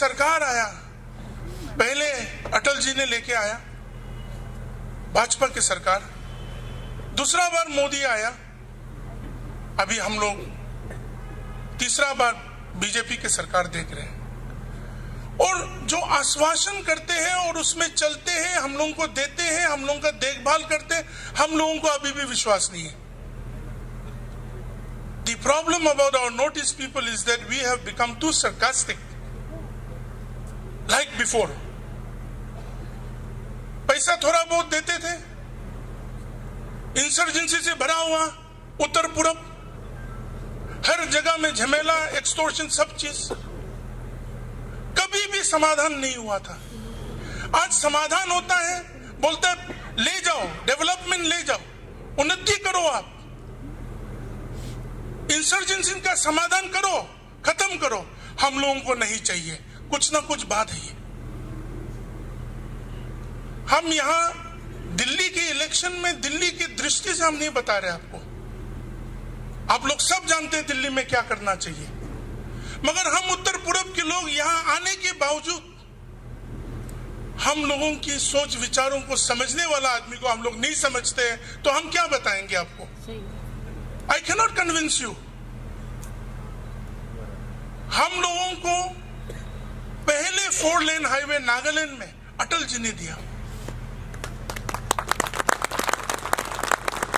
सरकार आया, पहले अटल जी ने लेके आया भाजपा की सरकार, दूसरा बार मोदी आया, अभी हम लोग तीसरा बार बीजेपी की सरकार देख रहे हैं। और जो आश्वासन करते हैं और उसमें चलते हैं, हम लोगों को देते हैं, हम लोगों का देखभाल करते हैं, हम लोगों को अभी भी विश्वास नहीं है। The problem about our Northeast people is that we have become too sarcastic. Like before. पैसा थोड़ा बहुत देते थे, इंसर्जेंसी से भरा हुआ उत्तर पूरब, हर जगह में झमेला, एक्सटॉर्शन, सब चीज, कभी भी समाधान नहीं हुआ था। आज समाधान होता है, बोलते हैं ले जाओ, डेवलपमेंट ले जाओ, उन्नति करो, आप इंसर्जेंसी का समाधान करो, खत्म करो। हम लोगों को नहीं चाहिए, कुछ ना कुछ बात है ये। हम यहां दिल्ली के इलेक्शन में दिल्ली की दृष्टि से हम नहीं बता रहे आपको, आप लोग सब जानते हैं दिल्ली में क्या करना चाहिए, मगर हम उत्तर पूरब के लोग यहां आने के बावजूद हम लोगों की सोच विचारों को समझने वाला आदमी को हम लोग नहीं समझते हैं, तो हम क्या बताएंगे आपको? I cannot convince you. हम लोगों को पहले 4 लेन हाईवे नागालैंड में अटल जी ने दिया,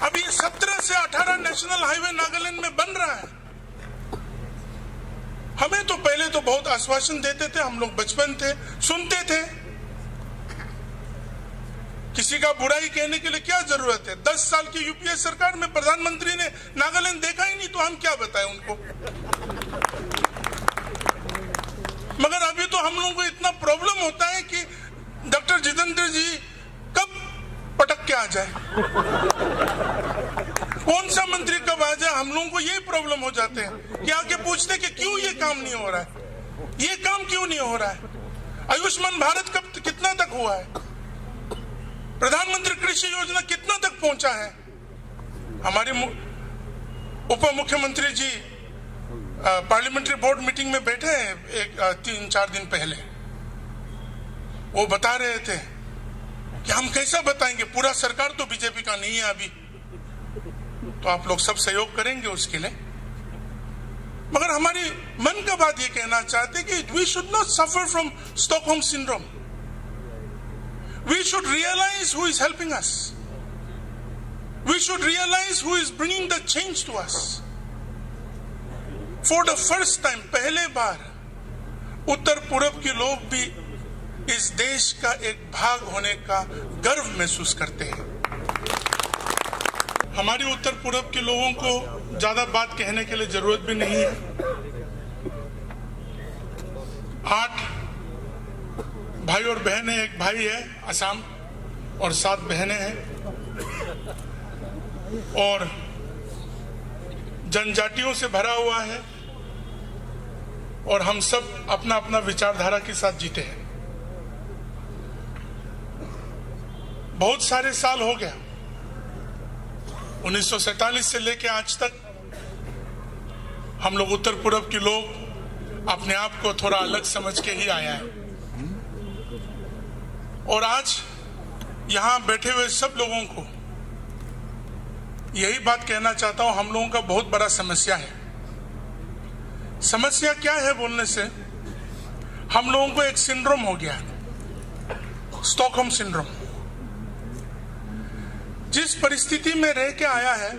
अभी 17 से 18 नेशनल हाईवे नागालैंड में बन रहा है। हमें तो पहले तो बहुत आश्वासन देते थे, हम लोग बचपन थे, सुनते थे, किसी का बुराई कहने के लिए क्या जरूरत है? 10 साल की यूपीए सरकार में प्रधानमंत्री ने नागालैंड देखा ही नहीं, तो हम क्या बताएं उनको? मगर अभी तो हम लोगों को इतना प्रॉब्लम होता है कि डॉक्टर जितेंद्र जी कब पटक के आ जाए, कौन सा मंत्री कब आ जाए, हम लोगों को यही प्रॉब्लम हो जाते हैं कि आके पूछते कि क्यों ये काम नहीं हो रहा है, ये काम क्यों नहीं हो रहा है, आयुष्मान भारत कब कितना तक हुआ है, प्रधानमंत्री कृषि योजना कितना तक पहुंचा है। हमारे उप मुख्यमंत्री जी पार्लियामेंट्री बोर्ड मीटिंग में बैठे हैं 3-4 दिन पहले, वो बता रहे थे कि हम कैसा बताएंगे, पूरा सरकार तो बीजेपी का नहीं है अभी, तो आप लोग सब सहयोग करेंगे उसके लिए। मगर हमारी मन का बात ये कहना चाहते कि we should not suffer from Stockholm syndrome, we should realize who is helping us, we should realize who is bringing the change to us. For the first time, पहले बार उत्तर पूरब के लोग भी इस देश का एक भाग होने का गर्व महसूस करते हैं। हमारे उत्तर पूरब के लोगों को ज्यादा बात कहने के लिए जरूरत भी नहीं है। 8 भाई और बहनें, एक भाई है असम और 7 बहनें हैं, और जनजातियों से भरा हुआ है, और हम सब अपना अपना विचारधारा के साथ जीते हैं। बहुत सारे साल हो गया, 1947 से लेकर आज तक हम लोग उत्तर पूरब के लोग अपने आप को थोड़ा अलग समझ के ही आया है, और आज यहां बैठे हुए सब लोगों को यही बात कहना चाहता हूं, हम लोगों का बहुत बड़ा समस्या है। समस्या क्या है बोलने से, हम लोगों को एक सिंड्रोम हो गया, स्टॉकहोम सिंड्रोम। जिस परिस्थिति में रह के आया है,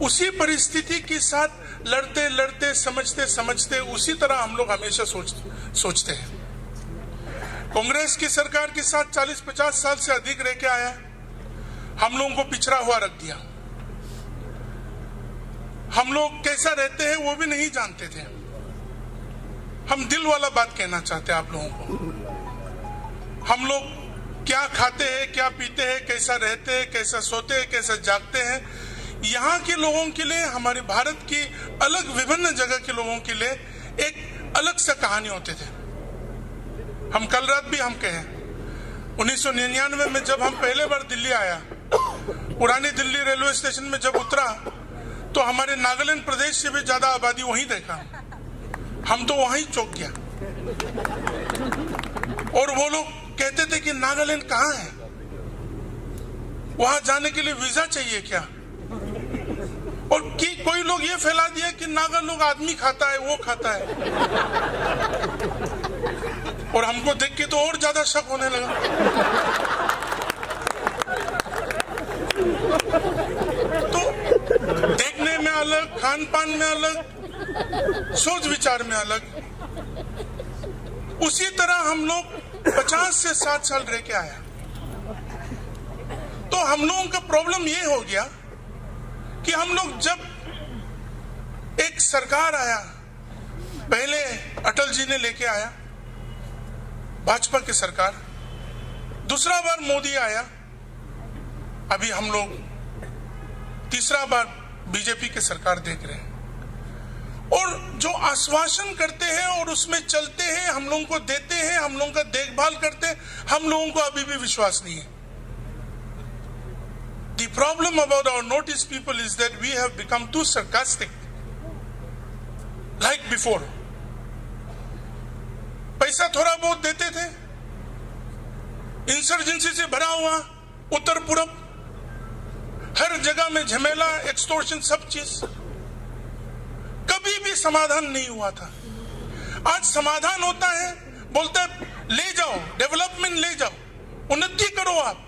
उसी परिस्थिति के साथ लड़ते लड़ते, समझते समझते उसी तरह हम लोग हमेशा सोचते हैं। कांग्रेस की सरकार के साथ 40-50 साल से अधिक रह के आया, हम लोगों को पिछड़ा हुआ रख दिया। हम लोग कैसा रहते हैं वो भी नहीं जानते थे। हम दिल वाला बात कहना चाहते हैं आप लोगों को। हम लोग क्या खाते हैं, क्या पीते हैं, कैसा रहते हैं, कैसा सोते हैं, कैसा जागते हैं, यहाँ के लोगों के लिए, हमारे भारत की अलग विभिन्न जगह के लोगों के लिए एक अलग सा कहानी होते थे। हम कल रात भी हम कहें, 1999 में जब हम पहले बार दिल्ली आया, पुरानी दिल्ली रेलवे स्टेशन में जब उतरा, तो हमारे नागालैंड प्रदेश से भी ज्यादा आबादी वहीं देखा। हम तो वहीं चौंक गया। और वो लोग कहते थे कि नागालैंड कहाँ है, वहां जाने के लिए वीजा चाहिए क्या? और कि कोई लोग ये फैला दिया कि नागा लोग आदमी खाता है, वो खाता है। और हमको देख के तो और ज्यादा शक होने लगा। तो देखने में अलग, खान पान में अलग, सोच विचार में अलग। उसी तरह हम लोग 50 से 60 साल रह के आया। तो हम लोगों का प्रॉब्लम ये हो गया कि हम लोग जब एक सरकार आया, पहले अटल जी ने लेके आया भाजपा की सरकार, दूसरा बार मोदी आया, अभी हम लोग तीसरा बार बीजेपी की सरकार देख रहे हैं। और जो आश्वासन करते हैं और उसमें चलते हैं, हम लोगों को देते हैं, हम लोगों का देखभाल करते हैं, हम लोगों को अभी भी विश्वास नहीं है। The problem about our Northeast people is that we have become too sarcastic, like before. पैसा थोड़ा बहुत देते थे, इंसर्जेंसी से भरा हुआ उत्तर पूरब, हर जगह में झमेला, एक्सटॉर्शन, सब चीज, कभी भी समाधान नहीं हुआ था। आज समाधान होता है, बोलता है ले जाओ, डेवलपमेंट ले जाओ, उन्नति करो, आप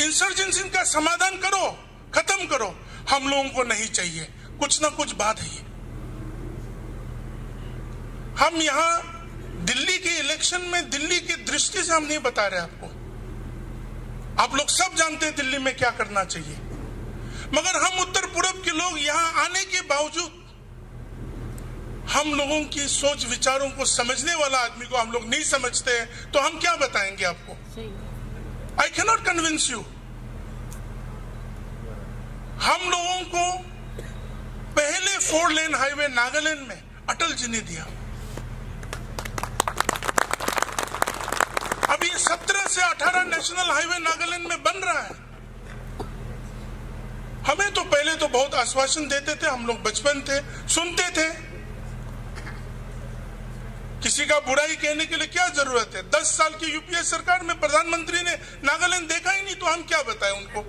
इंसर्जेंसी का समाधान करो, खत्म करो। हम लोगों को नहीं चाहिए, कुछ ना कुछ बात है। हम यहां दिल्ली के इलेक्शन में दिल्ली की दृष्टि से हम नहीं बता रहे आपको, आप लोग सब जानते हैं दिल्ली में क्या करना चाहिए। मगर हम उत्तर पूरब के लोग यहां आने के बावजूद हम लोगों की सोच विचारों को समझने वाला आदमी को हम लोग नहीं समझते हैं, तो हम क्या बताएंगे आपको? I cannot convince you. हम लोगों को पहले 4 लेन हाईवे नागालैंड में अटल जी ने दिया। अभी 17 से 18 नेशनल हाईवे नागालैंड में बन रहा है। हमें तो पहले तो बहुत आश्वासन देते थे, हम लोग बचपन थे, सुनते थे। किसी का बुराई कहने के लिए क्या जरूरत है? 10 साल की यूपीए सरकार में प्रधानमंत्री ने नागालैंड देखा ही नहीं, तो हम क्या बताएं उनको?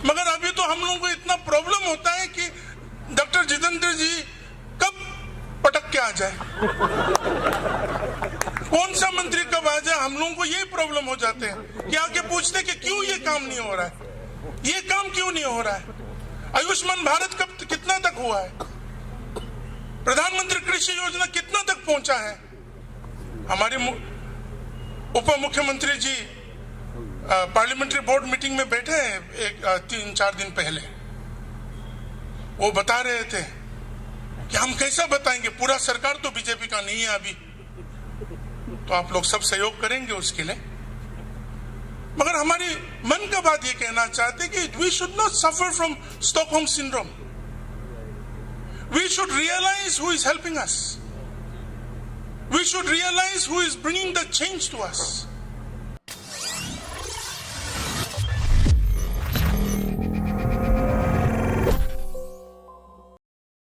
मगर अभी तो हम लोगों को इतना प्रॉब्लम होता है कि डॉक्टर जितेंद्र जी कब पटक के आ जाए, कौन सा मंत्री कब आ जाए, हम लोगों को यही प्रॉब्लम हो जाते हैं कि आके पूछते कि क्यों ये काम नहीं हो रहा है, ये काम क्यों नहीं हो रहा है? आयुष्मान भारत कब कितना तक हुआ है? प्रधानमंत्री कृषि योजना कितना तक पहुंचा है? हमारे उप मुख्यमंत्री जी पार्लियामेंट्री बोर्ड मीटिंग में बैठे हैं 3-4 दिन पहले, वो बता रहे थे कि हम कैसा बताएंगे, पूरा सरकार तो बीजेपी का नहीं है अभी, तो आप लोग सब सहयोग करेंगे उसके लिए। मगर हमारी मन का बात ये कहना चाहते कि we should not suffer from Stockholm syndrome. We should realize who is helping us. We should realize who is bringing the change to us.